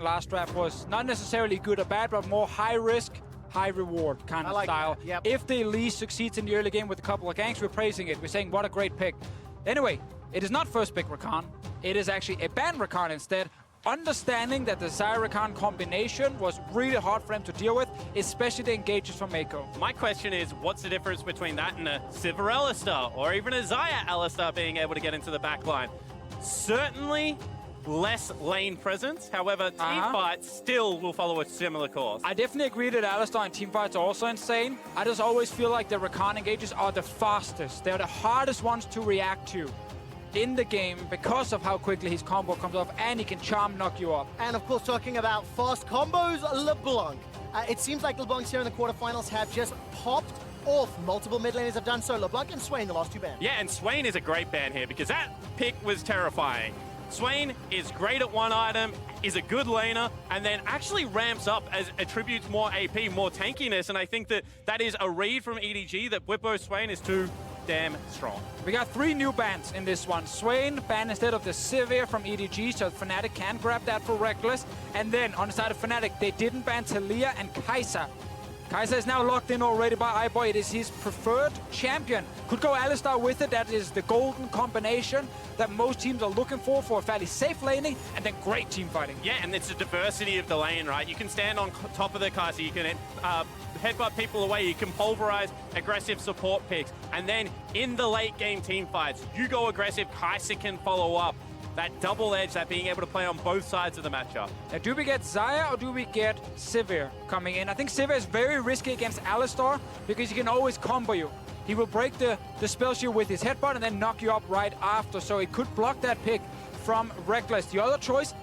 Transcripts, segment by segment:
last draft was not necessarily good or bad, but more high risk, high reward kind of style. Yep. If the Elise succeeds in the early game with a couple of ganks, we're praising it. We're saying what a great pick. Anyway, it is not first pick Rakan. It is actually a ban Rakan instead. Understanding that the Xayah Rakan combination was really hard for him to deal with, especially the engages from Mako. My question is, what's the difference between that and a Sivir Alistar, or even a Xayah Alistar being able to get into the back line? Certainly less lane presence, however, teamfights still will follow a similar course. I definitely agree that Alistar and teamfights are also insane. I just always feel like the Rakan engages are the fastest. They're the hardest ones to react to in the game because of how quickly his combo comes off, and he can charm knock you up. And of course, talking about fast combos, LeBlanc. It seems like LeBlanc's here in the quarterfinals have just popped off. Multiple mid laners have done so. LeBlanc and Swain, the last two bans. Yeah, and Swain is a great ban here because that pick was terrifying. Swain is great at one item, is a good laner, and then actually ramps up as attributes more AP, more tankiness, and I think that that is a read from EDG that Bwipo Swain is too damn strong. We got 3 new bans in this one. Swain banned instead of the Sivir from EDG, so Fnatic can grab that for Reckless. And then on the side of Fnatic, they didn't ban Taliyah and Kai'Sa. Kai'Sa is now locked in already by iBoy. It is his preferred champion. Could go Alistar with it. That is the golden combination that most teams are looking for a fairly safe laning and then great team fighting. Yeah, and it's the diversity of the lane, right? You can stand on top of the Kai'Sa, you can headbutt people away, you can pulverize aggressive support picks, and then in the late game team fights, you go aggressive, Kai'Sa can follow up. That double edge, that being able to play on both sides of the matchup. Now, do we get Xayah or do we get Sivir coming in? I think Sivir is very risky against Alistar because he can always combo you. He will break the spell shield with his headbutt and then knock you up right after, so it could block that pick from Reckless. The other choice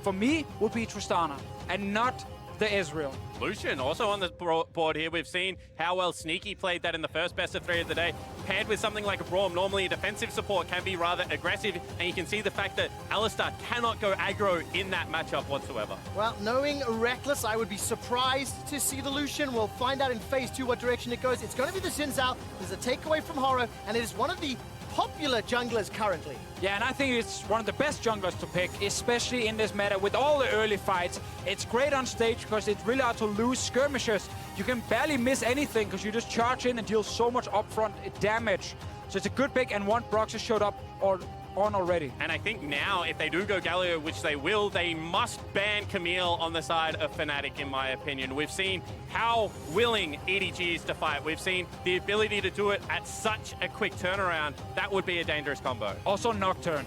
for me would be Tristana and not the Ezreal. Lucian also on the board here. We've seen how well Sneaky played that in the first best of 3 of the day. Paired with something like a Braum, normally a defensive support can be rather aggressive, and you can see the fact that Alistar cannot go aggro in that matchup whatsoever. Well, knowing Reckless, I would be surprised to see the Lucian. We'll find out in phase 2 what direction it goes. It's going to be the Xin Zhao. There's a takeaway from Horo, and it is one of the popular junglers currently. Yeah, and I think it's one of the best junglers to pick, especially in this meta with all the early fights. It's great on stage because it's really hard to lose skirmishes. You can barely miss anything because you just charge in and deal so much upfront damage. So it's a good pick, and one Brox has showed up on already. And I think now, if they do go Galio, which they will, they must ban Camille on the side of Fnatic, in my opinion. We've seen how willing EDG is to fight. We've seen the ability to do it at such a quick turnaround. That would be a dangerous combo. Also Nocturne.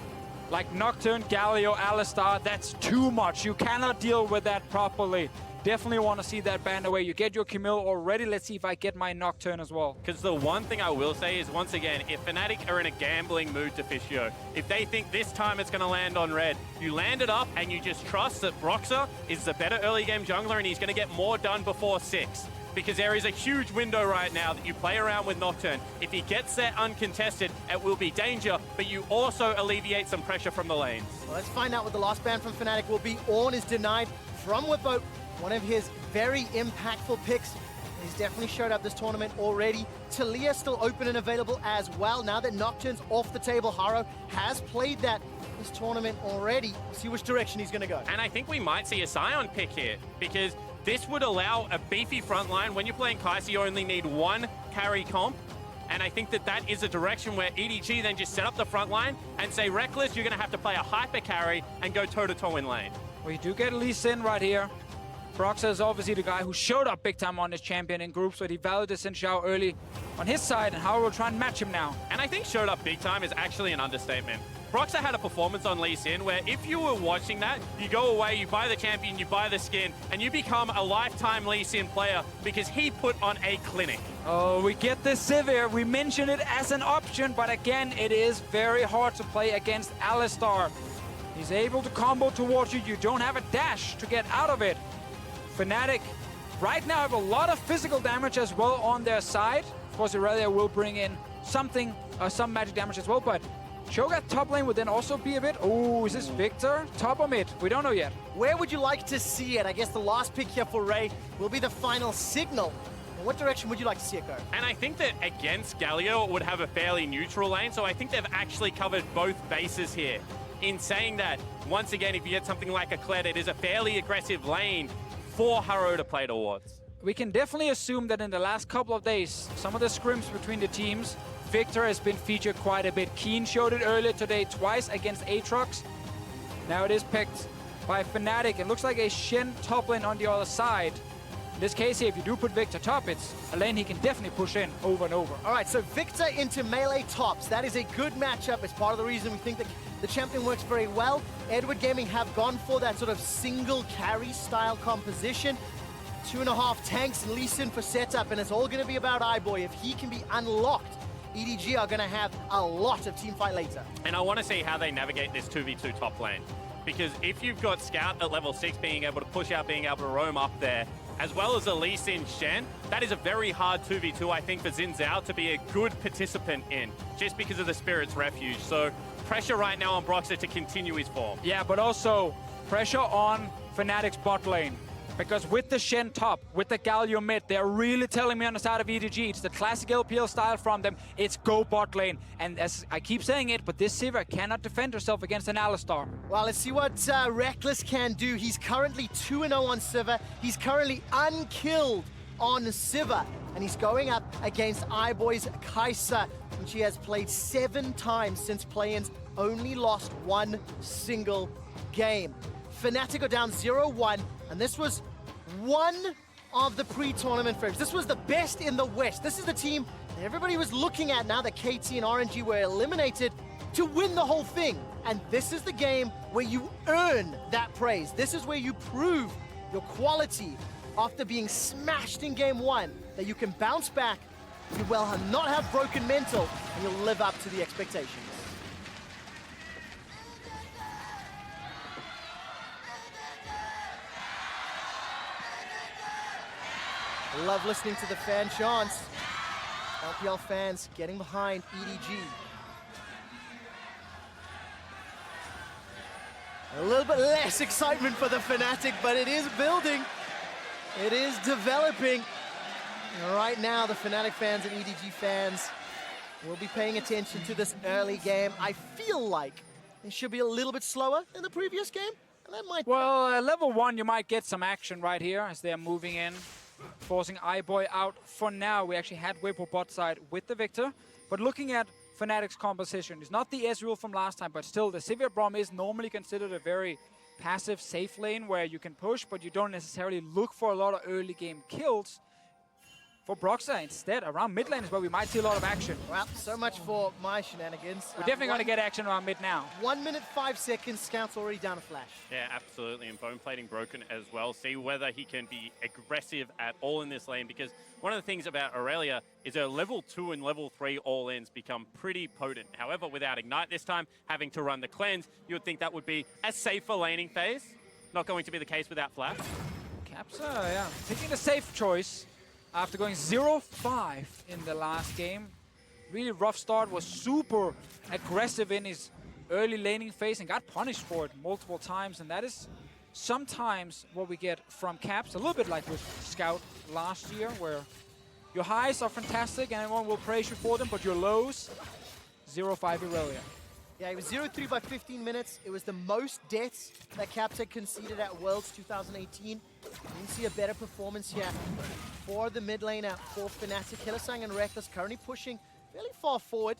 Like Nocturne, Galio, Alistar, that's too much. You cannot deal with that properly. Definitely want to see that banned away. You get your Camille already. Let's see if I get my Nocturne as well. Because the one thing I will say is, once again, if Fnatic are in a gambling mood to Fischio, if they think this time it's going to land on red, you land it up and you just trust that Broxah is the better early game jungler and he's going to get more done before 6. Because there is a huge window right now that you play around with Nocturne. If he gets there uncontested, it will be danger, but you also alleviate some pressure from the lanes. Well, let's find out what the last ban from Fnatic will be. Ornn is denied from Bwipo. One of his very impactful picks. He's definitely showed up this tournament already. Taliyah still open and available as well. Now that Nocturne's off the table, Haro has played that this tournament already. We'll see which direction he's going to go. And I think we might see a Sion pick here, because this would allow a beefy front line. When you're playing Kai'Sa, you only need 1 carry comp. And I think that that is a direction where EDG then just set up the front line and say, Reckless, you're going to have to play a hyper carry and go toe-to-toe in lane. We do get Lee Sin right here. Broxah is obviously the guy who showed up big time on this champion in groups, but he valued the Xin Zhao early on his side, and Haro will try and match him now. And I think showed up big time is actually an understatement. Broxah had a performance on Lee Sin where if you were watching that, you go away, you buy the champion, you buy the skin, and you become a lifetime Lee Sin player because he put on a clinic. Oh, we get the Sivir. We mentioned it as an option, but again, it is very hard to play against Alistar. He's able to combo towards you. You don't have a dash to get out of it. Fnatic right now have a lot of physical damage as well on their side. Of course, Irelia will bring in some magic damage as well, but Cho'Gath top lane would then also be a bit... Oh, is this Victor? Top or mid? We don't know yet. Where would you like to see it? I guess the last pick here for Ray will be the final signal. In what direction would you like to see it go? And I think that against Galio, it would have a fairly neutral lane, so I think they've actually covered both bases here. in saying that, once again, if you get something like a Kled, it is a fairly aggressive lane for Haro to play towards. We can definitely assume that in the last couple of days, some of the scrims between the teams, Victor has been featured quite a bit. Keen showed it earlier today twice against Aatrox. Now it is picked by Fnatic. It looks like a Shen top lane on the other side. In this case here, if you do put Victor top, it's a lane he can definitely push in over and over. All right, so Victor into melee tops. That is a good matchup. It's part of the reason we think that the champion works very well. Edward Gaming have gone for that sort of single carry style composition. 2.5 tanks and Lee Sin for setup, and it's all going to be about iBoy. If he can be unlocked, EDG are going to have a lot of team fight later. And I want to see how they navigate this 2v2 top lane. Because if you've got Scout at level 6 being able to push out, being able to roam up there, as well as a Lee Sin Shen, that is a very hard 2v2, I think, for Xin Zhao to be a good participant in, just because of the Spirit's Refuge. So pressure right now on Broxah to continue his form. Yeah, but also pressure on Fnatic's bot lane. Because with the Shen top, with the Galio mid, they're really telling me on the side of EDG, it's the classic LPL style from them, it's go bot lane. And as I keep saying it, but this Sivir cannot defend herself against an Alistar. Well, let's see what Reckless can do. He's currently 2-0 on Sivir. He's currently unkilled on Sivir. And he's going up against iBoy's Kai'Sa, which he has played 7 times since play-ins, only lost 1 single game. Fnatic are down 0-1, and this was one of the pre-tournament frames. This was the best in the West. This is the team that everybody was looking at now that KT and RNG were eliminated to win the whole thing. And this is the game where you earn that praise. This is where you prove your quality after being smashed in game 1, that you can bounce back, you will not have broken mental, and you'll live up to the expectations. Love listening to the fan chants. LPL fans getting behind EDG. A little bit less excitement for the Fnatic, but it is building. It is developing. And right now, the Fnatic fans and EDG fans will be paying attention to this early game. I feel like it should be a little bit slower than the previous game. And that might... Well, level 1, you might get some action right here as they're moving in, forcing iBoy out for now. We actually had Whipple bot side with the Victor, but looking at Fnatic's composition, it's not the Ezreal from last time, but still the Sivir Braum is normally considered a very passive, safe lane where you can push, but you don't necessarily look for a lot of early game kills. For Broxah, instead, around mid lane is where we might see a lot of action. Well, so much for my shenanigans. We're definitely going to get action around mid now. 1 minute, 5 seconds, Scout's already down a flash. Yeah, absolutely, and bone plating broken as well. See whether he can be aggressive at all in this lane, because one of the things about Aurelia is her level 2 and level 3 all-ins become pretty potent. However, without Ignite this time, having to run the cleanse, you would think that would be a safer laning phase. Not going to be the case without Flash. Capsa, yeah, taking the safe choice. After going 0-5 in the last game, really rough start, was super aggressive in his early laning phase and got punished for it multiple times. And that is sometimes what we get from Caps, a little bit like with Scout last year, where your highs are fantastic and everyone will praise you for them, but your lows, 0-5 Aurelia. Yeah, it was 0-3 by 15 minutes. It was the most deaths that Caps had conceded at Worlds 2018. You can see a better performance here for the mid laner for Fnatic. Hylissang and Reckless currently pushing fairly far forward.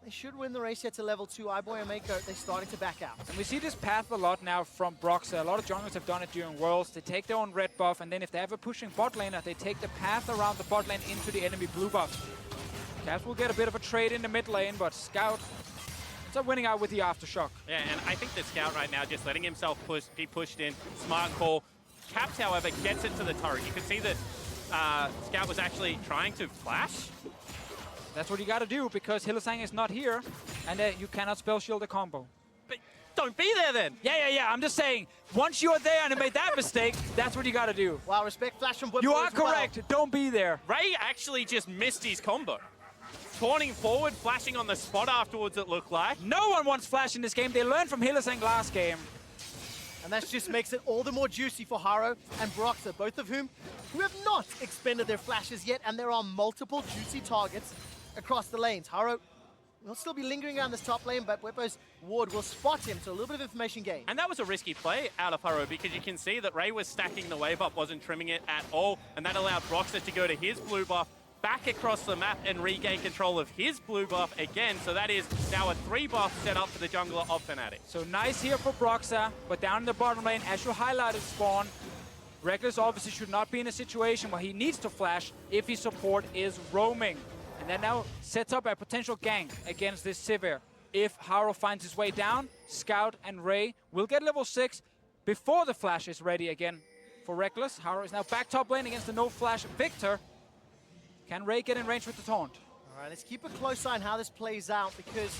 They should win the race here to level 2. iBoy and Mako, they're starting to back out. And we see this path a lot now from Broxah. A lot of junglers have done it during Worlds. They take their own red buff, and then if they have a pushing bot laner, they take the path around the bot lane into the enemy blue buff. Caps will get a bit of a trade in the mid lane, but Scout ends up winning out with the Aftershock. Yeah, and I think the Scout right now just letting himself be pushed in. Smart call. Caps, however, gets into the turret. You can see that Scout was actually trying to flash. That's what you got to do, because Hylissang is not here, and you cannot spell shield a combo. But don't be there then. Yeah. I'm just saying, once you're there and you made that mistake, that's what you got to do. Wow, respect flash from Whipple. You are correct. Well. Don't be there. Ray actually just missed his combo. Taunting forward, flashing on the spot afterwards, it looked like. No one wants flash in this game. They learned from Hylissang last game. And that just makes it all the more juicy for Haro and Broxah, both of whom who have not expended their flashes yet, and there are multiple juicy targets across the lanes. Haro He'll still be lingering around this top lane, but Bwipo's ward will spot him, so a little bit of information gain. And that was a risky play out of Haro because you can see that Ray was stacking the wave up, wasn't trimming it at all, and that allowed Broxah to go to his blue buff, back across the map and regain control of his blue buff again. So that is now a 3 buff set up for the jungler of Fnatic. So nice here for Broxah, but down in the bottom lane, as you highlighted, Spawn, Reckless obviously should not be in a situation where he needs to flash if his support is roaming. And that now sets up a potential gank against this Sivir. If Haro finds his way down, Scout and Ray will get level 6 before the flash is ready again for Reckless. Haro is now back top lane against the no-flash Victor. Can Ray get in range with the taunt? All right, let's keep a close eye on how this plays out because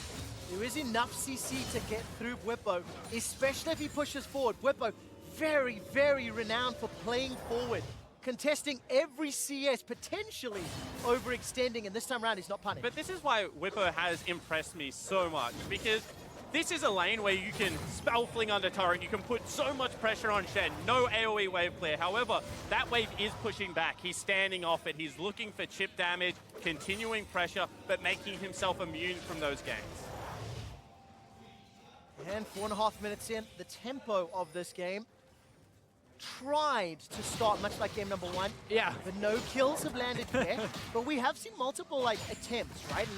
there is enough CC to get through Bwipo, especially if he pushes forward. Bwipo, very, very renowned for playing forward, contesting every CS, potentially overextending, and this time around he's not punished. But this is why Bwipo has impressed me so much, because this is a lane where you can spell fling under turret, you can put so much pressure on Shen, no AoE wave clear. However, that wave is pushing back. He's standing off it, he's looking for chip damage, continuing pressure, but making himself immune from those ganks. And 4.5 minutes in, the tempo of this game tried to start much like game number 1. Yeah. The no kills have landed there, but we have seen multiple attempts, right? And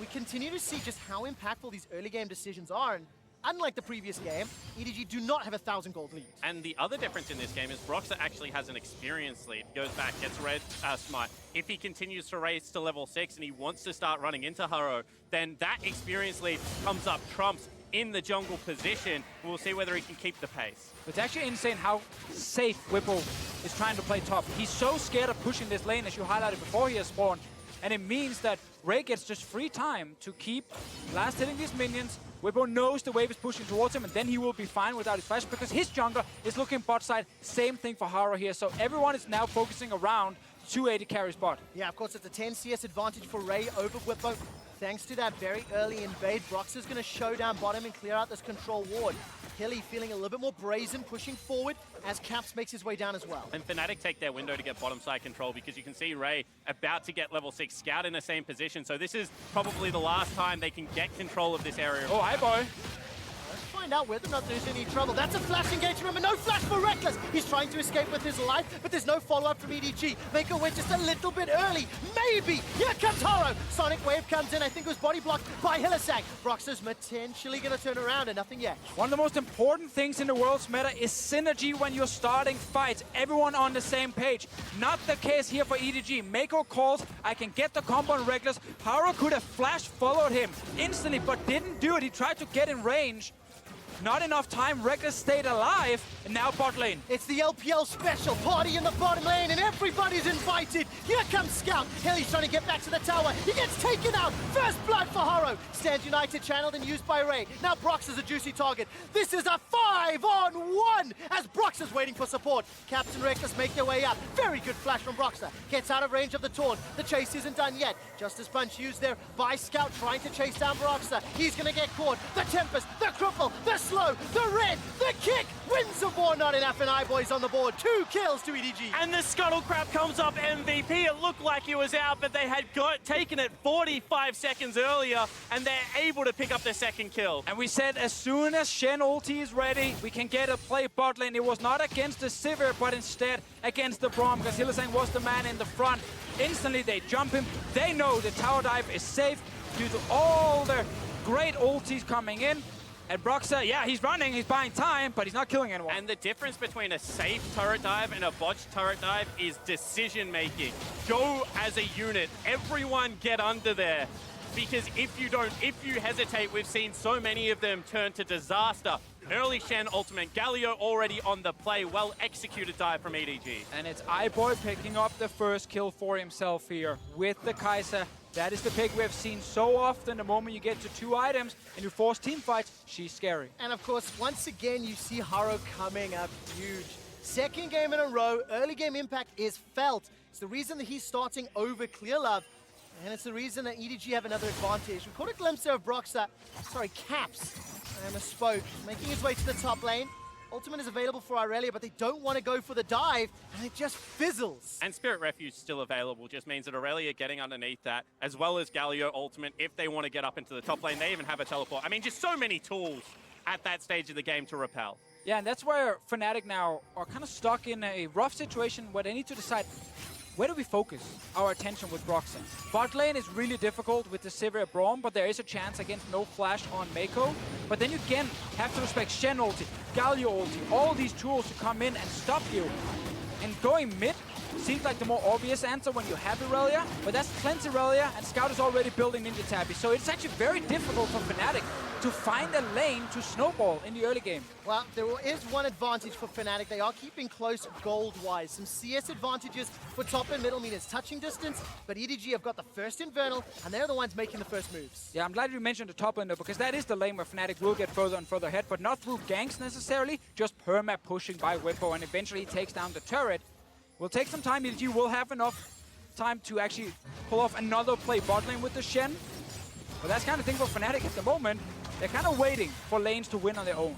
we continue to see just how impactful these early game decisions are. And unlike the previous game, EDG do not have 1,000 gold lead. And the other difference in this game is Broxah actually has an experience lead. Goes back, gets red smite. If he continues to raise to level 6 and he wants to start running into Haro, then that experience lead comes up trumps in the jungle position. We'll see whether he can keep the pace. It's actually insane how safe Whipple is trying to play top. He's so scared of pushing this lane, as you highlighted before he has spawned. And it means that Ray gets just free time to keep last hitting these minions. Whipple knows the wave is pushing towards him, and then he will be fine without his flash because his jungler is looking bot side. Same thing for Haro here. So everyone is now focusing around 280 carry spot. Yeah, of course, it's a 10 CS advantage for Ray over Bwipo. Thanks to that very early invade, Broxah's going to show down bottom and clear out this control ward. Hilly feeling a little bit more brazen, pushing forward as Caps makes his way down as well. And Fnatic take their window to get bottom side control because you can see Ray about to get level 6, Scout in the same position. So this is probably the last time they can get control of this area. Oh, hi, boy. Let's find out whether or not there's any trouble. That's a flash engage, remember, no flash for Reckless. He's trying to escape with his life, but there's no follow-up from EDG. Make a win just a little bit early. Maybe. Here comes Haro. Sonic Wave comes in. I think it was body blocked by Hillisang. Broxah's potentially going to turn around and nothing yet. One of the most important things in the world's meta is synergy when you're starting fights. Everyone on the same page. Not the case here for EDG. Mako calls, I can get the combo on Reckless. Haro could have flash followed him instantly, but didn't do it. He tried to get in range. Not enough time, Reckless stayed alive, and now bot lane. It's the LPL special party in the bottom lane, and everybody's invited. Here comes Scout. Hilly's trying to get back to the tower. He gets taken out. First blood for Haro. Stands United channeled and used by Ray. Now Brox is a juicy target. This is a 5-on-1 as Brox is waiting for support. Captain Reckless make their way up. Very good flash from Broxah. Gets out of range of the taunt. The chase isn't done yet. Justice Punch used there by Scout trying to chase down Broxah. He's going to get caught. The Tempest, the Cripple, the slow, the red, the kick, wins the war. Not enough, and boys on the board. 2 kills to EDG. And the Scuttle Crab comes up MVP. It looked like he was out, but they had taken it 45 seconds earlier, and they're able to pick up their second kill. And we said as soon as Shen ulti is ready, we can get a play bot lane. It was not against the Sivir, but instead against the Braum, because Hillisang was the man in the front. Instantly, they jump him. They know the tower dive is safe due to all the great ultis coming in. And Broxah, yeah, he's running, he's buying time, but he's not killing anyone. And the difference between a safe turret dive and a botched turret dive is decision making. Go as a unit, everyone get under there. Because if you hesitate, we've seen so many of them turn to disaster. Early Shen ultimate, Galio already on the play, well executed dive from EDG. And it's iBoy picking up the first kill for himself here with the Kai'Sa. That is the pick we have seen so often. The moment you get to 2 items and you force team fights, she's scary. And of course, once again, you see Haro coming up huge. Second game in a row, early game impact is felt. It's the reason that he's starting over Clearlove, and it's the reason that EDG have another advantage. We caught a glimpse there of Broxah, sorry, Caps, I misspoke, making his way to the top lane. Ultimate is available for Irelia, but they don't want to go for the dive, and it just fizzles. And Spirit Refuge still available, just means that Aurelia getting underneath that, as well as Galio ultimate, if they want to get up into the top lane. They even have a teleport. I mean, just so many tools at that stage of the game to repel. Yeah, and that's where Fnatic now are kind of stuck in a rough situation where they need to decide, where do we focus our attention with Broxton? Bot lane is really difficult with the Sivir Braum, but there is a chance against no flash on Mako. But then you again have to respect Shen ulti, Galio ulti, all these tools to come in and stop you. And going mid seems like the more obvious answer when you have Irelia, but that's Cleanse Irelia, and Scout is already building Ninja Tabi. So it's actually very difficult for Fnatic to find a lane to snowball in the early game. Well, there is one advantage for Fnatic. They are keeping close gold-wise. Some CS advantages for top and middle, mean it's touching distance, but EDG have got the first Infernal, and they're the ones making the first moves. Yeah, I'm glad you mentioned the top lane though, because that is the lane where Fnatic will get further and further ahead, but not through ganks necessarily, just perma pushing by Whippo, and eventually he takes down the turret. Will take some time. EDG will have enough time to actually pull off another play bot lane with the Shen. But that's kind of thing for Fnatic at the moment. They're kind of waiting for lanes to win on their own.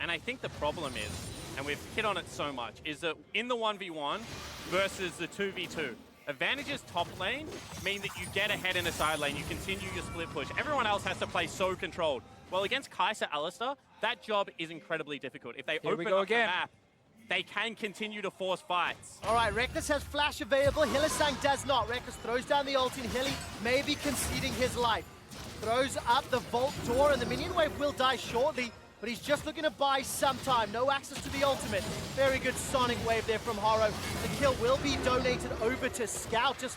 And I think the problem is, and we've hit on it so much, is that in the 1v1 versus the 2v2, advantages top lane mean that you get ahead in a side lane, you continue your split push. Everyone else has to play so controlled. Well, against Kai'Sa Alistar, that job is incredibly difficult. If they open up the map, they can continue to force fights. All right, Reckless has flash available. Hylissang does not. Reckless throws down the ult, and Hilly may be conceding his life. Throws up the vault door, and the minion wave will die shortly, but he's just looking to buy some time. No access to the ultimate. Very good sonic wave there from Haro. The kill will be donated over to Scout. Just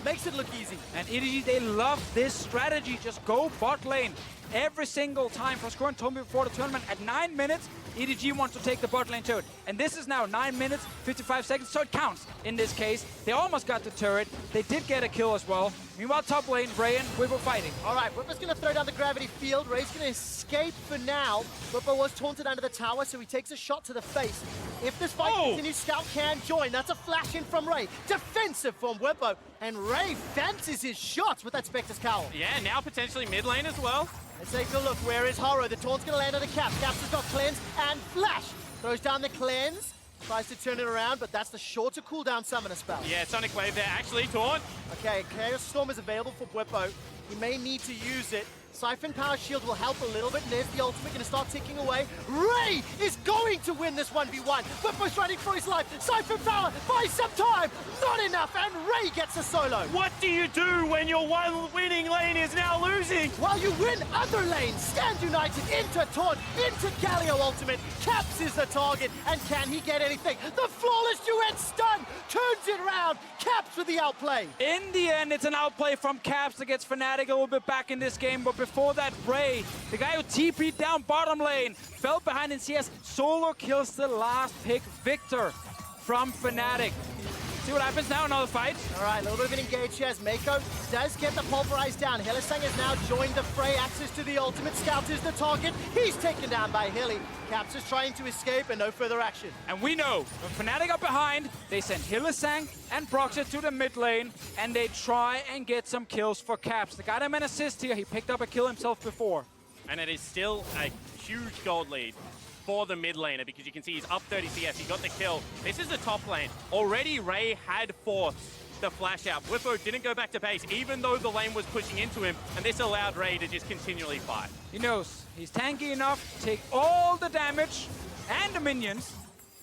makes it look easy. And EDG, they love this strategy. Just go bot lane every single time. Froscoren told me before the tournament, at 9 minutes, EDG wants to take the bot lane turret. And this is now 9 minutes, 55 seconds, so it counts in this case. They almost got the turret. They did get a kill as well. Meanwhile, top lane, Ray and Whippo fighting. All right, Whippo's going to throw down the gravity field. Ray's going to escape for now. Whippo was taunted under the tower, so he takes a shot to the face. If this fight continues, Scout can join. That's a flash in from Ray. Defensive from Whippo. And Ray fancies his shots with that Spectre's Cowl. Yeah, now potentially mid lane as well. Let's take a look. Where is Haro? The taunt's going to land on the Caps. Caps has got Cleanse and Flash. Throws down the Cleanse. Tries to turn it around, but that's the shorter cooldown summoner spell. Yeah, Sonic Wave there, actually, taunt. Okay, Chaos Storm is available for Whippo. He may need to use it. Siphon Power Shield will help a little bit. There's the ultimate going to start ticking away. Ray is going to win this 1v1. Whippo's running for his life. Siphon Power buys some time. Not enough, and Ray gets a solo. What do you do when your one winning lane is now losing? While you win other lanes, Stand United into Taunt, into Galio ultimate. Caps is the target, and can he get anything? The flawless duet stun turns it around. Caps with the outplay. In the end, it's an outplay from Caps that gets Fnatic a little bit back in this game, but before that, Ray, the guy who TP'd down bottom lane, fell behind in CS, solo kills the last pick, Victor from Fnatic. See what happens now, another fight. All right, a little bit of an engage here as Mako does get the pulverize down. Hylissang has now joined the fray, access to the ultimate. Scout is the target. He's taken down by Hilly. Caps is trying to escape and no further action. And we know, when Fnatic are behind, they send Hylissang and Broxah to the mid lane, and they try and get some kills for Caps. They got him an assist here. He picked up a kill himself before. And it is still a huge gold lead for the mid laner, because you can see he's up 30 CS, he got the kill. This is the top lane. Already Ray had forced the flash out. Whippo didn't go back to base, even though the lane was pushing into him, and this allowed Ray to just continually fight. He knows he's tanky enough to take all the damage and the minions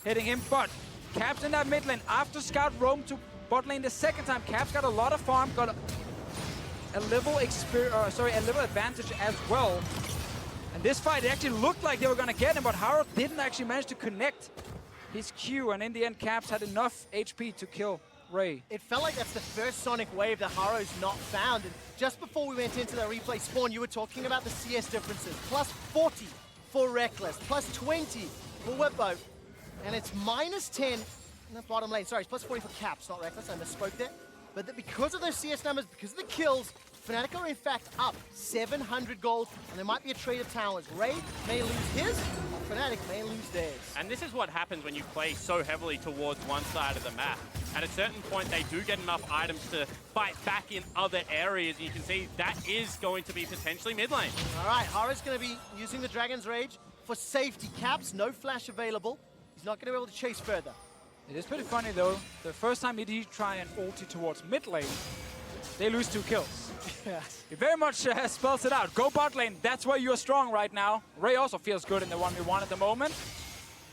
hitting him, but Caps in that mid lane, after Scout roamed to bot lane the second time, Caps got a lot of farm, got a level advantage as well. And this fight, it actually looked like they were going to get him, but Haro didn't actually manage to connect his Q, and in the end, Caps had enough HP to kill Ray. It felt like that's the first Sonic Wave that Haro's not found, and just before we went into the replay spawn, you were talking about the CS differences. Plus 40 for Reckless, plus 20 for Whippo, and it's minus 10 in the bottom lane. Sorry, it's plus 40 for Caps, not Reckless, I misspoke there. But because of those CS numbers, because of the kills, Fnatic are in fact up 700 gold, and there might be a trade of towers. Ray may lose his, Fnatic may lose theirs. And this is what happens when you play so heavily towards one side of the map. At a certain point, they do get enough items to fight back in other areas. You can see that is going to be potentially mid lane. All right, Hara's going to be using the Dragon's Rage. for safety. Caps, no flash available. He's not going to be able to chase further. It is pretty funny though. The first time EDG try and ulti towards mid lane, they lose 2 kills. Yes. He very much spells it out. Go bot lane, that's where you're strong right now. Ray also feels good in the 1v1 at the moment.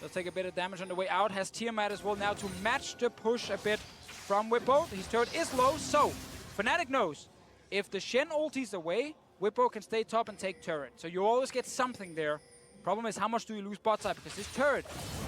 They'll take a bit of damage on the way out. Has Tiamat as well now to match the push a bit from Whippo. His turret is low, so Fnatic knows if the Shen ulti's away, Whippo can stay top and take turret. So you always get something there. Problem is, how much do you lose bot side? Because this turret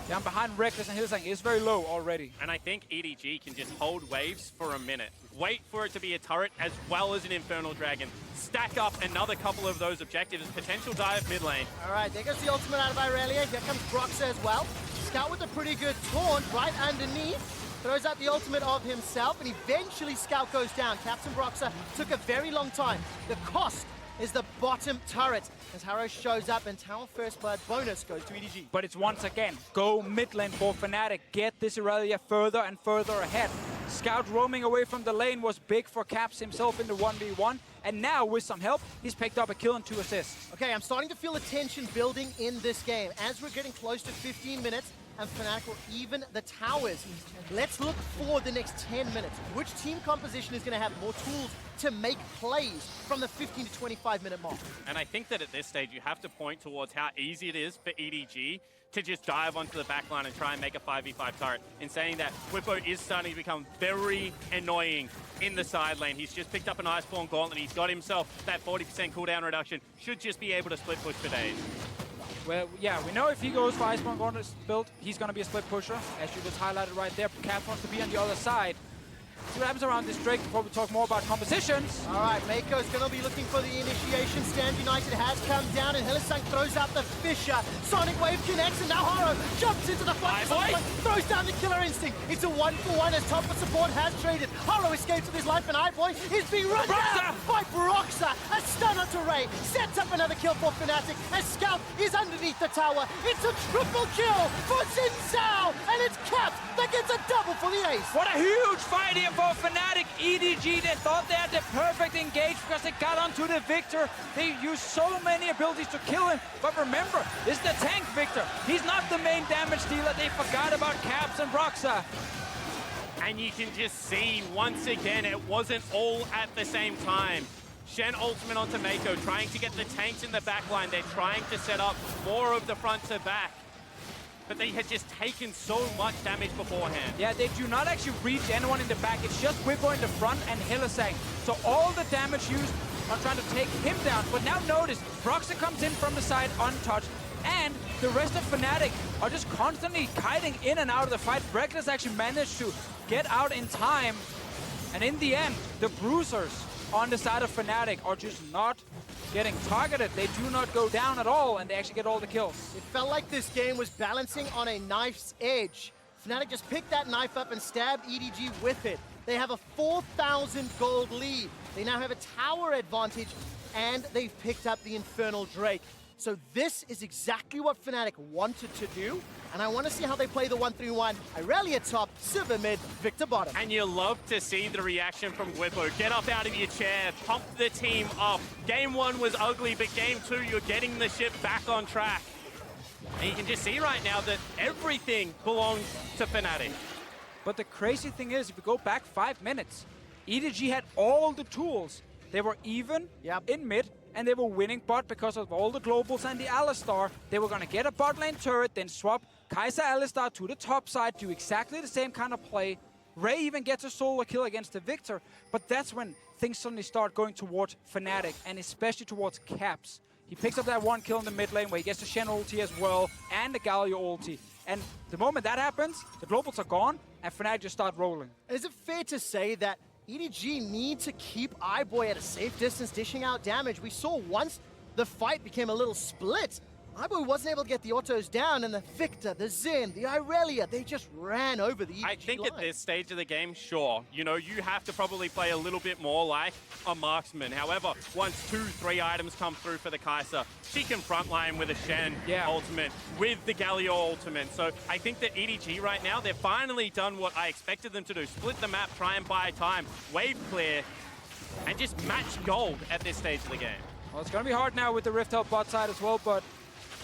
down behind Reckless and Hillsang is very low already. And I think EDG can just hold waves for a minute. Wait for it to be a turret as well as an Infernal Dragon. Stack up another couple of those objectives. Potential dive mid lane. All right, there goes the ultimate out of Irelia. Here comes Broxah as well. Scout with a pretty good taunt right underneath. Throws out the ultimate of himself, and eventually Scout goes down. Captain Broxah took a very long time. The cost is the bottom turret as Harrow shows up, and Tower First Blood bonus goes to EDG. But it's once again, go mid lane for Fnatic. Get this Irelia further and further ahead. Scout roaming away from the lane was big for Caps himself in the 1v1. And now, with some help, he's picked up a kill and 2 assists. Okay, I'm starting to feel the tension building in this game. As we're getting close to 15 minutes, and Fnatic will even the towers. Let's look for the next 10 minutes. Which team composition is going to have more tools to make plays from the 15 to 25 minute mark? And I think that at this stage, you have to point towards how easy it is for EDG to just dive onto the back line and try and make a 5v5 turret. In saying that, Whippo is starting to become very annoying in the side lane. He's just picked up an Iceborne Gauntlet. He's got himself that 40% cooldown reduction. Should just be able to split push for days. Well, yeah, we know if he goes for Iceborne Gauntlet build, he's going to be a split pusher, as you just highlighted right there. Caps wants to be on the other side. See what happens around this Drake before we talk more about compositions. All right, Mako's going to be looking for the initiation. Stand United has come down, and Hillsang throws out the Fisher. Sonic Wave connects, and now Harrow jumps into the fight. Throws down the Killer Instinct. It's a 1-for-1 as top of support has traded. Harrow escapes with his life, and Boy is being run down by Broxah. A stun onto Ray. Sets up another kill for Fnatic, as Scout is underneath the tower. It's a triple kill for Xin Zhao, and it's Caps that gets a double for the ace. What a huge fight here for Fnatic. EDG, they thought they had the perfect engage because they got onto the Victor. They used so many abilities to kill him. But remember, this is the tank Victor. He's not the main damage dealer. They forgot about Caps and Broxah. And you can just see, once again, it wasn't all at the same time. Shen ultimate onto Mako, trying to get the tanks in the back line. They're trying to set up more of the front to back. But they had just taken so much damage beforehand. Yeah, they do not actually reach anyone in the back. It's just Whippo in the front and Hillsang. So all the damage used on trying to take him down. But now notice, Broxah comes in from the side untouched. And the rest of Fnatic are just constantly kiting in and out of the fight. Reckless actually managed to get out in time. And in the end, the Bruisers on the side of Fnatic are just not getting targeted. They do not go down at all, and they actually get all the kills. It felt like this game was balancing on a knife's edge. Fnatic just picked that knife up and stabbed EDG with it. They have a 4,000 gold lead. They now have a tower advantage, and they've picked up the Infernal Drake. So this is exactly what Fnatic wanted to do, and I want to see how they play the 1-3-1. Irelia top, Sivir mid, Victor bottom. And you love to see the reaction from Whippo. Get up out of your chair, pump the team up. Game 1 was ugly, but Game 2, you're getting the ship back on track. And you can just see right now that everything belongs to Fnatic. But the crazy thing is, if you go back 5 minutes, EDG had all the tools. They were even in mid, and they were winning bot because of all the globals and the Alistar. They were going to get a bot lane turret, then swap Kai'Sa Alistar to the top side, do exactly the same kind of play. Ray even gets a solo kill against the Victor, but that's when things suddenly start going towards Fnatic, and especially towards Caps. He picks up that 1 kill in the mid lane where he gets the Shen ulti as well, and the Galio ulti. And the moment that happens, the globals are gone, and Fnatic just start rolling. Is it fair to say that EDG need to keep Boy at a safe distance, dishing out damage? We saw once the fight became a little split, Boy wasn't able to get the autos down, and the Victor, the Zen, the Irelia, they just ran over the EDG I think line. at this stage of the game, sure, you know, you have to probably play a little bit more like a marksman. However, once 2-3 items come through for the Kai'Sa, she can frontline with a Shen ultimate, with the Galio ultimate. So I think that EDG right now, they've finally done what I expected them to do. Split the map, try and buy time, wave clear, and just match gold at this stage of the game. Well, it's going to be hard now with the Rift Help bot side as well, but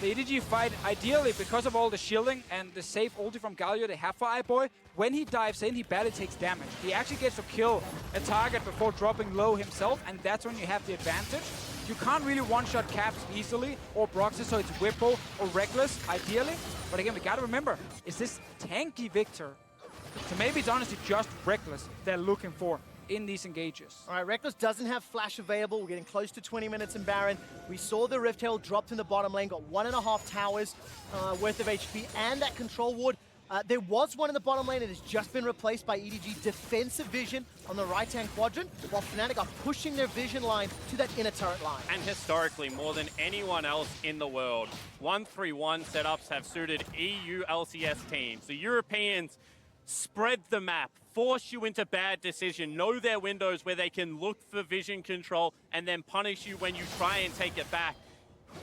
the EDG fight, ideally, because of all the shielding and the safe ulti from Galio they have for iBoy, when he dives in, he barely takes damage. He actually gets to kill a target before dropping low himself, and that's when you have the advantage. You can't really one-shot Caps easily, or Broxy, so it's Whippo or Reckless, ideally. But again, we gotta remember, is this tanky Victor? So maybe it's honestly just Reckless they're looking for in these engages. All right, Reckless doesn't have Flash available. We're getting close to 20 minutes in Baron. We saw the Rift Herald dropped in the bottom lane, got 1.5 towers worth of HP, and that control ward. There was one in the bottom lane. It has just been replaced by EDG defensive vision on the right-hand quadrant, while Fnatic are pushing their vision line to that inner turret line. And historically, more than anyone else in the world, 1-3-1 setups have suited EU LCS teams. The Europeans spread the map, force you into bad decision, know their windows where they can look for vision control and then punish you when you try and take it back.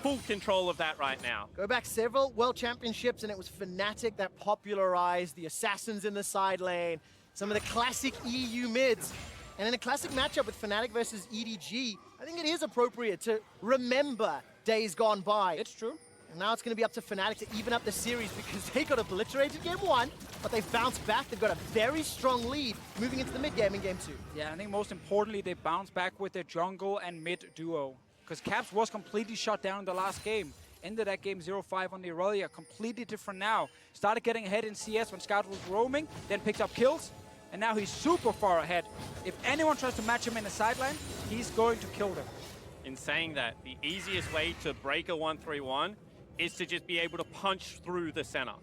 Full control of that right now. Go back several World Championships and it was Fnatic that popularized the Assassins in the side lane, some of the classic EU mids. And in a classic matchup with Fnatic versus EDG, I think it is appropriate to remember days gone by. It's true. And now it's going to be up to Fnatic to even up the series because they got obliterated game 1, but they bounced back. They've got a very strong lead moving into the mid game in game 2. Yeah, I think most importantly, they bounced back with their jungle and mid duo. Because Caps was completely shut down in the last game. Ended that game 0-5 on the Aurelia. Completely different now. Started getting ahead in CS when Scout was roaming, then picked up kills, and now he's super far ahead. If anyone tries to match him in the sideline, he's going to kill them. In saying that, the easiest way to break a 1-3-1 is to just be able to punch through the center.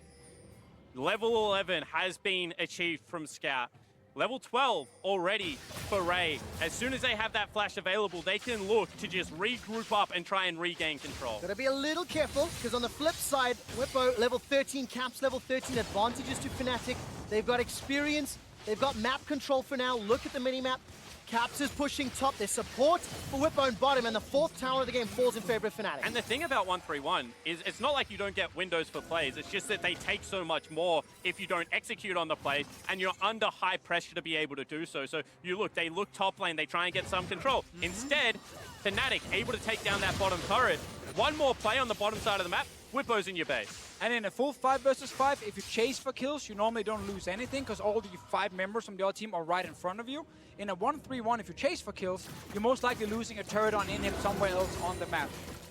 Level 11 has been achieved from Scout. Level 12 already for Ray. As soon as they have that flash available, they can look to just regroup up and try and regain control. Gotta be a little careful, because on the flip side, Whippo, level 13, Caps level 13, advantages to Fnatic. They've got experience, they've got map control for now. Look at the mini-map. Caps is pushing top. There's support for Whippo and bottom, and the 4th tower of the game falls in favor of Fnatic. And the thing about 1-3-1 is it's not like you don't get windows for plays. It's just that they take so much more if you don't execute on the plays, and you're under high pressure to be able to do so. So you look, they look top lane, they try and get some control. Instead, Fnatic able to take down that bottom turret. One more play on the bottom side of the map, Whippo's in your base. And in a full 5 versus 5, if you chase for kills, you normally don't lose anything because all the 5 members from the other team are right in front of you. In a 1-3-1, if you chase for kills, you're most likely losing a turret on in-him somewhere else on the map.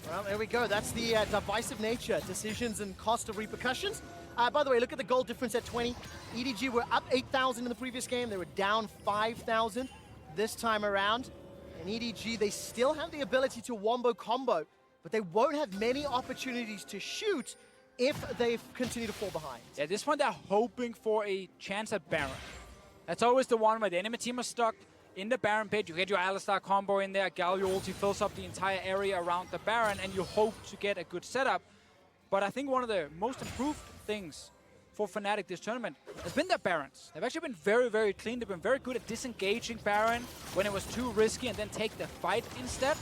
Well, there we go. That's the divisive nature, decisions and cost of repercussions. By the way, look at the goal difference at 20. EDG were up 8,000 in the previous game. They were down 5,000 this time around. And EDG, they still have the ability to wombo combo, but they won't have many opportunities to shoot if they continue to fall behind. Yeah, this one they're hoping for a chance at Baron. That's always the one where the enemy team is stuck in the Baron pit. You get your Alistar combo in there, Galio ulti fills up the entire area around the Baron, and you hope to get a good setup. But I think one of the most improved things for Fnatic this tournament has been their Barons. They've actually been very, very clean. They've been very good at disengaging Baron when it was too risky and then take the fight instead.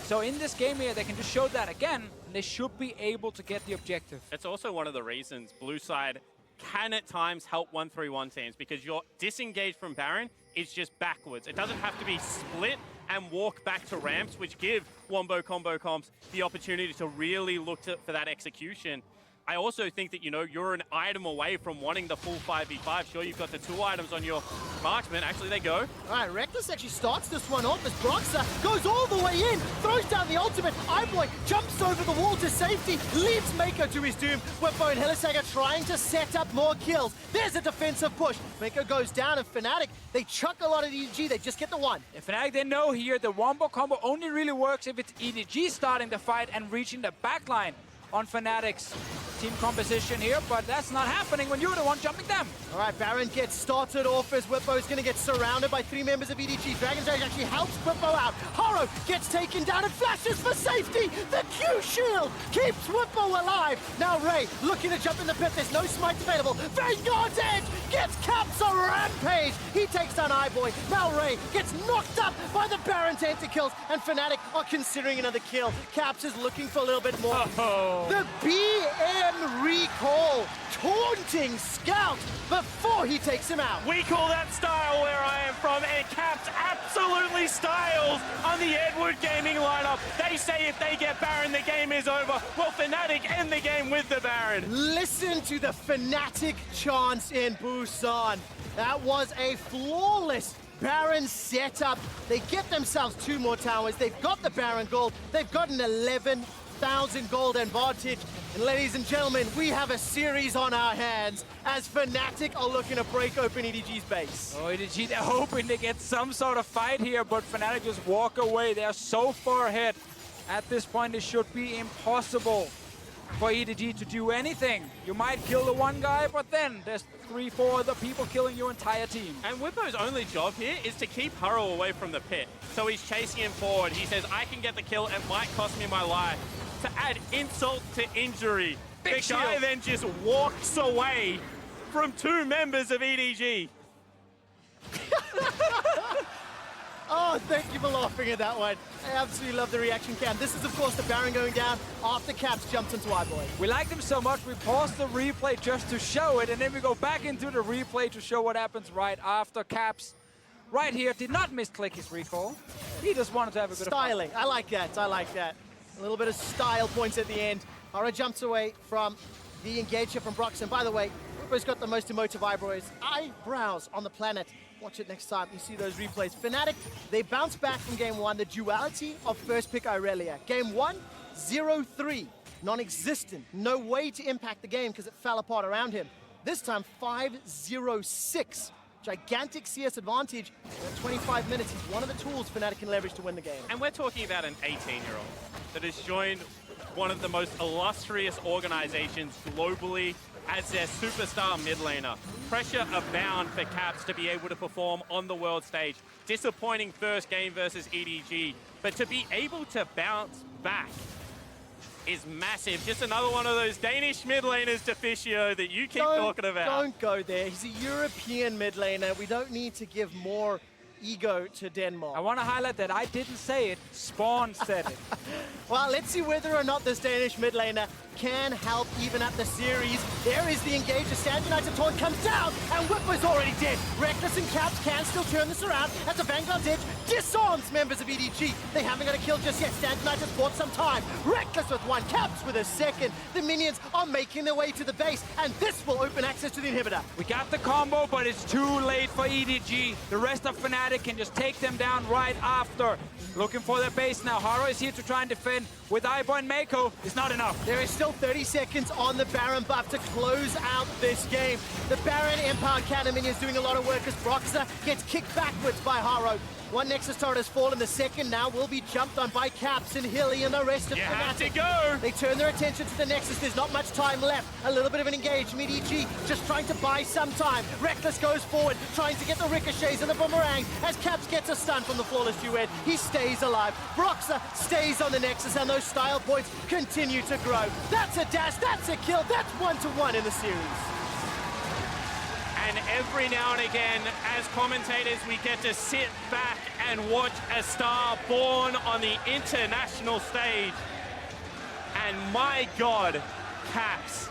So in this game here, they can just show that again, and they should be able to get the objective. It's also one of the reasons blue side can at times help 1-3-1 teams, because your disengage from Baron is just backwards. It doesn't have to be split and walk back to ramps, which give Wombo combo comps the opportunity to really look for that execution. I also think that, you know, you're an item away from wanting the full 5v5. Sure, you've got the 2 items on your marksman. Actually, they go. All right, Reckless actually starts this one off as Broxer goes all the way in, throws down the ultimate. iBoy jumps over the wall to safety, leads Mako to his doom. Whippo and Hilisaga trying to set up more kills. There's a defensive push. Mako goes down, and Fnatic, they chuck a lot of EDG. They just get the one. If Fnatic, they know here the wombo combo only really works if it's EDG starting the fight and reaching the backline on Fnatic's team composition here, but that's not happening when you're the one jumping them. All right, Baron gets started off as Whippo is going to get surrounded by 3 members of EDG. Dragon's Rage actually helps Whippo out. Haro gets taken down and flashes for safety. The Q shield keeps Whippo alive. Now Ray looking to jump in the pit. There's no smite available. Vanguard's edge gets Caps a rampage. He takes down iBoy. Now Ray gets knocked up by the Baron to enter kills, and Fnatic are considering another kill. Caps is looking for a little bit more. Oh. The BM recall, taunting Scout before he takes him out. We call that style where I am from, and Caps absolutely styles on the Edward Gaming lineup. They say if they get Baron, the game is over. Well, Fnatic end the game with the Baron. Listen to the Fnatic chants in Busan. That was a flawless Baron setup. They get themselves 2 more towers. They've got the Baron gold. They've got an 11,000 gold advantage. And ladies and gentlemen, we have a series on our hands as Fnatic are looking to break open EDG's base. Oh, EDG, they're hoping to get some sort of fight here, but Fnatic just walk away. They're so far ahead. At this point, it should be impossible for EDG to do anything. You might kill the one guy, but then there's 3-4 other people killing your entire team. And Whippo's only job here is to keep Haro away from the pit. So he's chasing him forward. He says, I can get the kill, it might cost me my life. To add insult to injury, Big the shield. guy then just walks away from 2 members of EDG. Oh, thank you for laughing at that one. I absolutely love the reaction cam. This is, of course, the Baron going down after Caps jumped into iBoy. We like them so much, we pause the replay just to show it, and then we go back into the replay to show what happens right after. Caps, right here, did not misclick his recall. He just wanted to have a good Styling. I like that. I like that. A little bit of style points at the end. Haro jumps away from the engage here from Brox. And by the way, Whippo's got the most emotive eyebrows on the planet. Watch it next time you see those replays. Fnatic, they bounce back from game 1. The duality of first pick Irelia. Game 1, 0-3. Non-existent. No way to impact the game because it fell apart around him. This time, 5-0-6. Gigantic CS advantage. In 25 minutes, he's one of the tools Fnatic can leverage to win the game. And we're talking about an 18-year-old that has joined one of the most illustrious organizations globally as their superstar mid laner. Pressure abound for Caps to be able to perform on the world stage. Disappointing first game versus EDG, but to be able to bounce back is massive. Just another one of those Danish mid laners, Deficio, that you keep talking about. Don't go there. He's a European mid laner. We don't need to give more ego to Denmark. I want to highlight that I didn't say it, Spawn said it. Well, let's see whether or not this Danish mid laner can help even at the series. There is the engage. The Stand United taunt comes down, and Whippo's already dead. Reckless and Caps can still turn this around as the Vanguard's edge disarms members of EDG. They haven't got a kill just yet. Stand United's bought some time. Reckless with 1, Caps with a 2nd. The minions are making their way to the base, and this will open access to the inhibitor. We got the combo, but it's too late for EDG. The rest of Fnatic can just take them down right after. Looking for their base now. Haro is here to try and defend. With iBoy and Mako, it's not enough. There is still 30 seconds on the Baron buff to close out this game. The Baron empowered cannon minion is doing a lot of work as Broxer gets kicked backwards by Haro. One Nexus turret has fallen. The second now will be jumped on by Caps and Hilly and the rest of You have to Fnatic. go! They turn their attention to the Nexus. There's not much time left. A little bit of an engage. EDG just trying to buy some time. Reckless goes forward, trying to get the ricochets and the boomerang as Caps gets a stun from the flawless duet. He stays alive. Broxer stays on the Nexus, and those style points continue to grow. That's a dash, that's a kill, that's 1-1 in the series. And every now and again, as commentators, we get to sit back and watch a star born on the international stage. And my God, Caps